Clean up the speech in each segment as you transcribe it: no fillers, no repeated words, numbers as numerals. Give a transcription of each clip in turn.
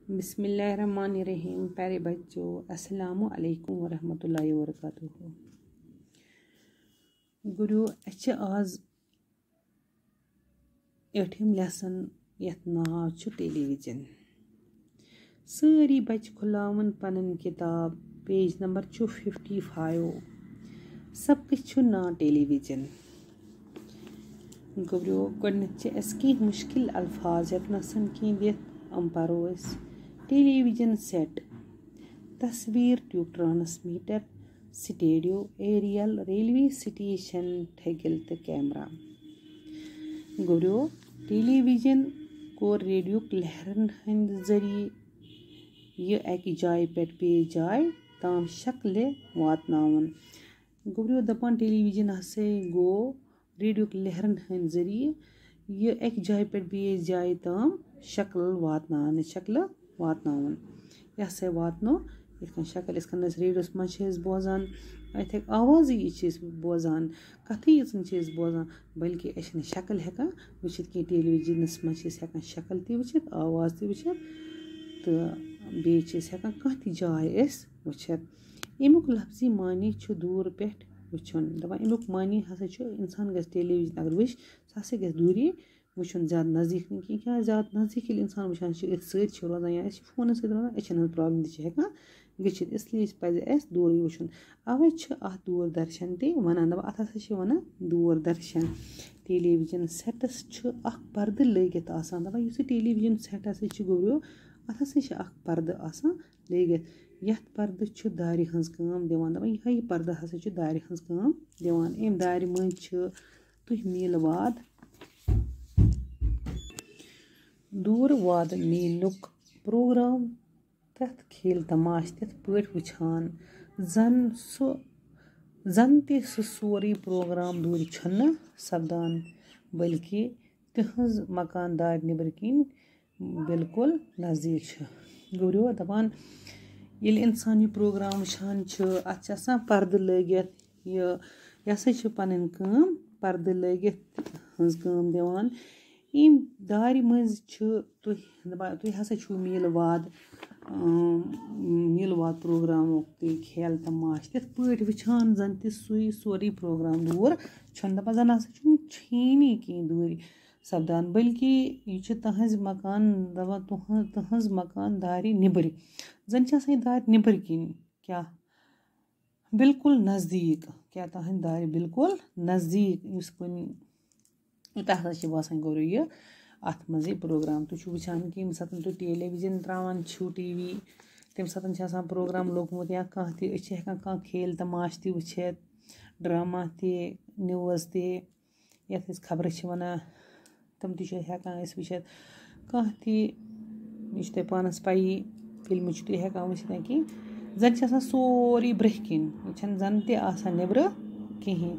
बिस्मिल्लाहिर्रहमानिर्रहीम। प्यारे बच्चों, अस्सलामु अलैकुम वरहमतुल्लाहि वबरकातुहू। गुरु अच्छे आज 8th लेसन यथ नाव छु टेलीविजन। सारी बच्चे खुलावन पनन किताब, पेज नंबर छु 55। सब छु ना टेलीविजन। गुरु गोडनच कह मुश्किल अल्फाज यतनसन कह दित हम परो टेलीविजन सेट, तस्वीर, tube transmitter, studio, aerial, railway station, ठगिल तो कैमरा। गुरु टेलीविजन को रेडियो लहरन हंद जरिए यह एक जाय पे बे जाय ताम शक्ल वातनावन। गुरु दपान टेलीविजन हसे गो रेडियो लहरन हंद जरिए यह एक जाय पे बे जाय ताम शक्ल वातनावन। यह से वातनो इतन शक्ल इस रेडियोस मज बोजान अत आवाज बोजान कथी इस बोजान, बल्कि शक्ल हेकान वचित कि टेलीविजनस मज शक्ल ती वचित, आवाज ती वचित, तो बे हेकान कह ती जाय वचित। अमुक लफ्जी मानी छु दूर पे वुचुन। दपान अमुक मानी हसा छु इंसान गस टेलीविजन अगर वुच सह हसा गस दूरी वुचुन, ज्यादा नजदीक नहीं कहीं। क्या ज्यादा नजदीक इंसान वुचान सत रोजान या फोन सत रोजान अचन प्रॉब्लम ती हेकान गच्छित, इसलिए पज दूरी वुचुन। अवे दूरदर्शन ते वनान, दपान अत हसा वनान दूरदर्शन। टेलीविजन सेटस छु अख पर्द लगित आसान। दपान युस टेलीविजन सेट हसा छु गुरु अत हसा अख पर्द आसान लगित। यथ पर्द छु दारि हंस काम दिवान। दपान यह पर्द हसा छु दारि हंस काम दिवान। अम दारि मज छु तुह मील वाद दूर वाद मीलुक प्रोग्राम, तथ खेल तमाश तथ पट वुछान जन ते सोरी प्रोग्राम दूर छन सपदान, बल्कि तिहज मकान दार निबर किन बिल्कुल नजदीक। गुरु दपान ये इंसान यह प्रोग्राम वुछान अत पर्द लगित, यह हसा पन काम पर्द लगित हंस काम दिवान। इम दार मज तुह हसा छु मील वाद प्रोग्राम खेल तमाश तथ पट वुछान जन ते सोरी प्रोग्राम दूर छन। दपान जन हसा छीनी कहीं दूर सपदान, बल्कि यह तहज मकान, दपान तहज मकान दार निबर जन दार निबर किन, क्या बिल्कुल नजदीक, क्या तहज दार बिल्कुल नजदीक। उस कुन हसा बसान गुरु यह अत मज प्रोग्राम तुह वुचान कि यम सात तुह टेलीविजन त्रावान छु, टीवी तम सात प्रोग्राम लोगमुत या कह हेकान खेल तमाश ती वुचित, ड्रामा ते, न्यूज़ ते, यथ खबर वनान तम ती हेकान वुचित। कह ती यह तुह पानस पई फिल्म तुह हेकान वुचित कि जन सोरी ब्रह किन, यह जन ते निबर कहीं।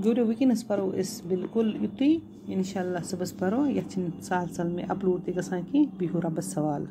गुरु वुकनस परो बिल्कुल युत इंशाअल्लाह सुबह परो, यह सहल सहल में अपलोड ते गसान कि बिहु रब्बस सवाल।